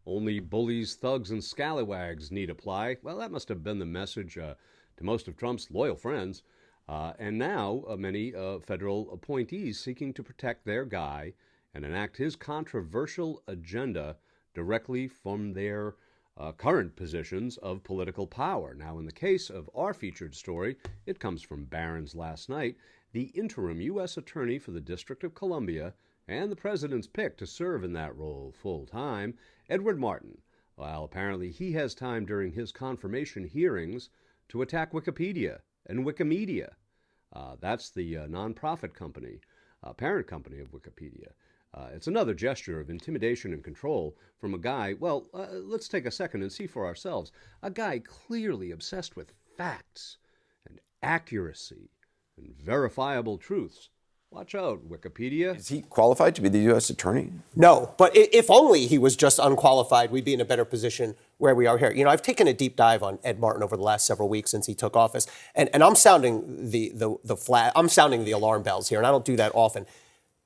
Only bullies, thugs, and scallywags need apply. Well, that must have been the message to most of Trump's loyal friends. And now many federal appointees seeking to protect their guy and enact his controversial agenda directly from their current positions of political power. Now, in the case of our featured story, it comes from Barron's last night. The interim U.S. Attorney for the District of Columbia and the president's pick to serve in that role full time, Edward Martin. Well, apparently he has time during his confirmation hearings to attack Wikipedia and Wikimedia. That's the nonprofit company, parent company of Wikipedia. It's another gesture of intimidation and control from a guy, well, let's take a second and see for ourselves. A guy clearly obsessed with facts and accuracy and verifiable truths. Watch out, Wikipedia. Is he qualified to be the U.S. Attorney? No, but if only he was just unqualified, we'd be in a better position where we are here. You know, I've taken a deep dive on Ed Martin over the last several weeks since he took office, and I'm sounding I'm sounding the alarm bells here, and I don't do that often.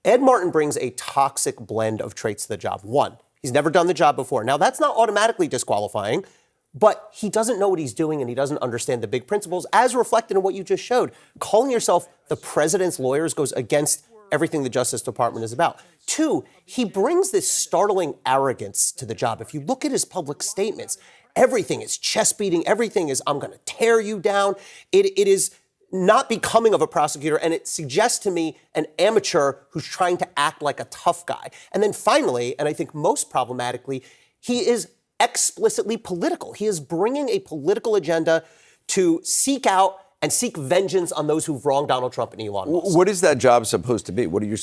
Ed Martin brings a toxic blend of traits to the job. One, he's never done the job before. Now, that's not automatically disqualifying, but he doesn't know what he's doing and he doesn't understand the big principles, as reflected in what you just showed. Calling yourself the president's lawyers goes against everything the Justice Department is about. Two, he brings this startling arrogance to the job. If you look at his public statements, everything is chest beating. Everything is, I'm going to tear you down. It is not becoming of a prosecutor, and it suggests to me an amateur who's trying to act like a tough guy. And then finally, and I think most problematically, he is explicitly political. He is bringing a political agenda to seek out and seek vengeance on those who've wronged Donald Trump and Elon Musk. What is that job supposed to be? What do you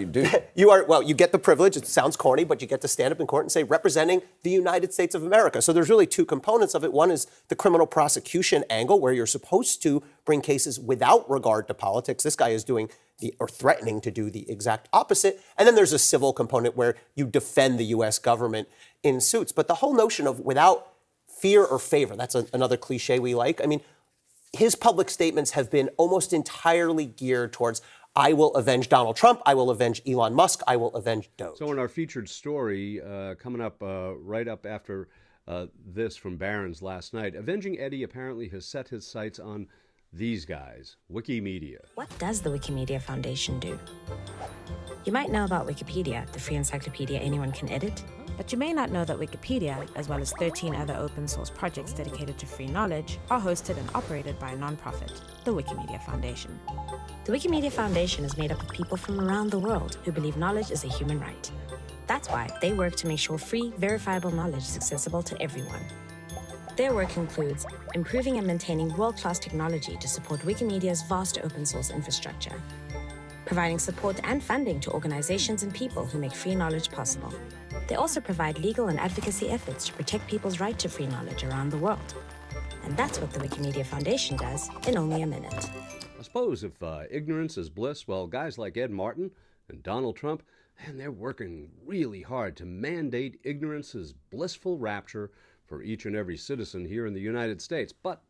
do? You get the privilege, it sounds corny, but you get to stand up in court and say, representing the United States of America. So there's really two components of it. One is the criminal prosecution angle, where you're supposed to bring cases without regard to politics. This guy is doing or threatening to do the exact opposite. And then there's a civil component where you defend the U.S. government in suits. But the whole notion of without fear or favor, that's another cliche we like. I mean, his public statements have been almost entirely geared towards, I will avenge Donald Trump, I will avenge Elon Musk, I will avenge Doge. So in our featured story, coming up right up after this from Barron's last night, Avenging Eddie apparently has set his sights on these guys, Wikimedia. What does the Wikimedia Foundation do? You might know about Wikipedia, the free encyclopedia anyone can edit. But you may not know that Wikipedia, as well as 13 other open source projects dedicated to free knowledge, are hosted and operated by a nonprofit, the Wikimedia Foundation. The Wikimedia Foundation is made up of people from around the world who believe knowledge is a human right. That's why they work to make sure free, verifiable knowledge is accessible to everyone. Their work includes improving and maintaining world-class technology to support Wikimedia's vast open source infrastructure, providing support and funding to organizations and people who make free knowledge possible. They also provide legal and advocacy efforts to protect people's right to free knowledge around the world. And that's what the Wikimedia Foundation does in only a minute. I suppose if ignorance is bliss, well, guys like Ed Martin and Donald Trump, man, they're working really hard to mandate ignorance's blissful rapture for each and every citizen here in the United States. But,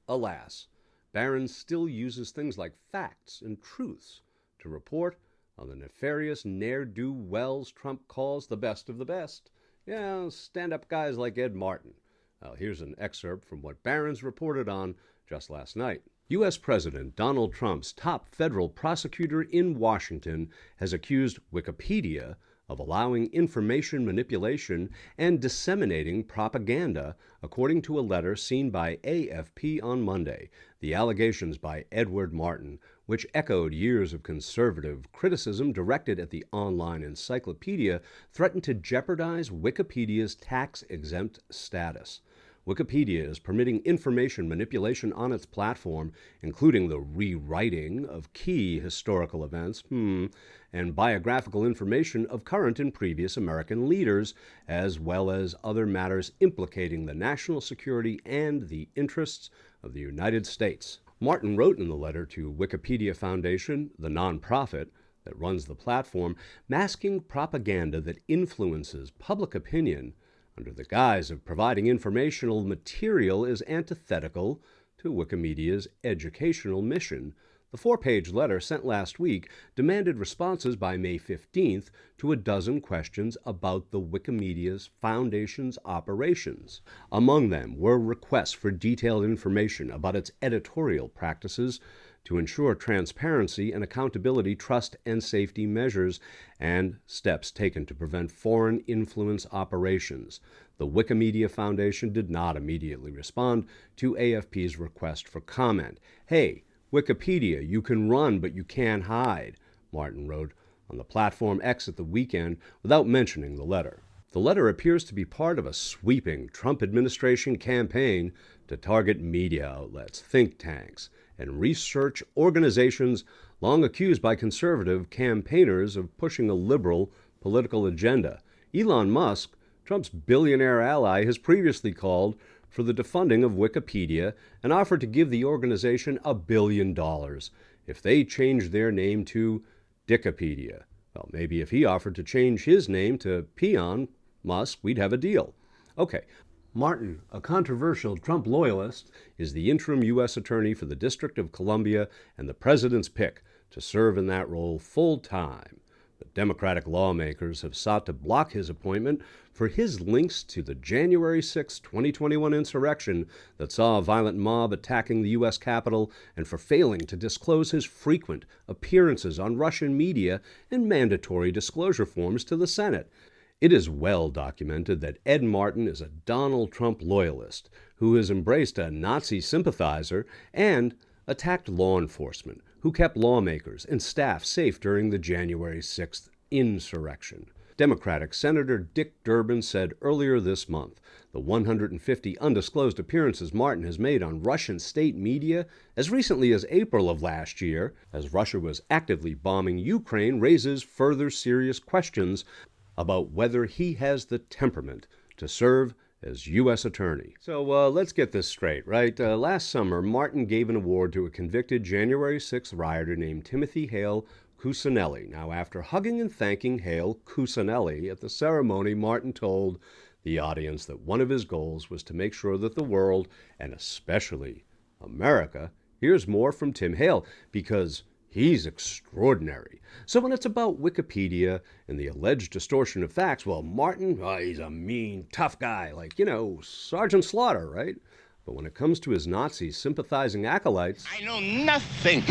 alas, Barron still uses things like facts and truths to report on the nefarious ne'er-do-wells Trump calls the best of the best. Yeah, stand-up guys like Ed Martin. Here's an excerpt from what Barron's reported on just last night. U.S. President Donald Trump's top federal prosecutor in Washington has accused Wikipedia of allowing information manipulation and disseminating propaganda, according to a letter seen by AFP on Monday. The allegations by Edward Martin, which echoed years of conservative criticism directed at the online encyclopedia, threatened to jeopardize Wikipedia's tax-exempt status. Wikipedia is permitting information manipulation on its platform, including the rewriting of key historical events and biographical information of current and previous American leaders, as well as other matters implicating the national security and the interests of the United States. Martin wrote in the letter to Wikipedia Foundation, the nonprofit that runs the platform, masking propaganda that influences public opinion under the guise of providing informational material is antithetical to Wikimedia's educational mission, The 4-page letter sent last week demanded responses by May 15th to a dozen questions about the Wikimedia's Foundation's operations. Among them were requests for detailed information about its editorial practices to ensure transparency and accountability, trust and safety measures, and steps taken to prevent foreign influence operations. The Wikimedia Foundation did not immediately respond to AFP's request for comment. "Hey, Wikipedia, you can run, but you can't hide," Martin wrote on the platform X at the weekend without mentioning the letter. The letter appears to be part of a sweeping Trump administration campaign to target media outlets, think tanks, and research organizations long accused by conservative campaigners of pushing a liberal political agenda. Elon Musk, Trump's billionaire ally, has previously called for the defunding of Wikipedia and offered to give the organization $1 billion if they changed their name to Dickopedia. Well, maybe if he offered to change his name to Peon Musk, we'd have a deal. Okay, Martin, a controversial Trump loyalist, is the interim U.S. Attorney for the District of Columbia and the president's pick to serve in that role full-time. But Democratic lawmakers have sought to block his appointment for his links to the January 6, 2021 insurrection that saw a violent mob attacking the U.S. Capitol and for failing to disclose his frequent appearances on Russian media and mandatory disclosure forms to the Senate. It is well documented that Ed Martin is a Donald Trump loyalist who has embraced a Nazi sympathizer and attacked law enforcement, who kept lawmakers and staff safe during the January 6th insurrection. Democratic Senator Dick Durbin said earlier this month the 150 undisclosed appearances Martin has made on Russian state media as recently as April of last year, as Russia was actively bombing Ukraine, raises further serious questions about whether he has the temperament to serve as U.S. Attorney. So let's get this straight, right? Last summer, Martin gave an award to a convicted January 6th rioter named Timothy Hale Cuccinelli. Now, after hugging and thanking Hale Cuccinelli at the ceremony, Martin told the audience that one of his goals was to make sure that the world, and especially America, hears more from Tim Hale, because he's extraordinary. So when it's about Wikipedia and the alleged distortion of facts, well, Martin, he's a mean, tough guy, like, Sergeant Slaughter, right? But when it comes to his Nazi sympathizing acolytes, I know nothing.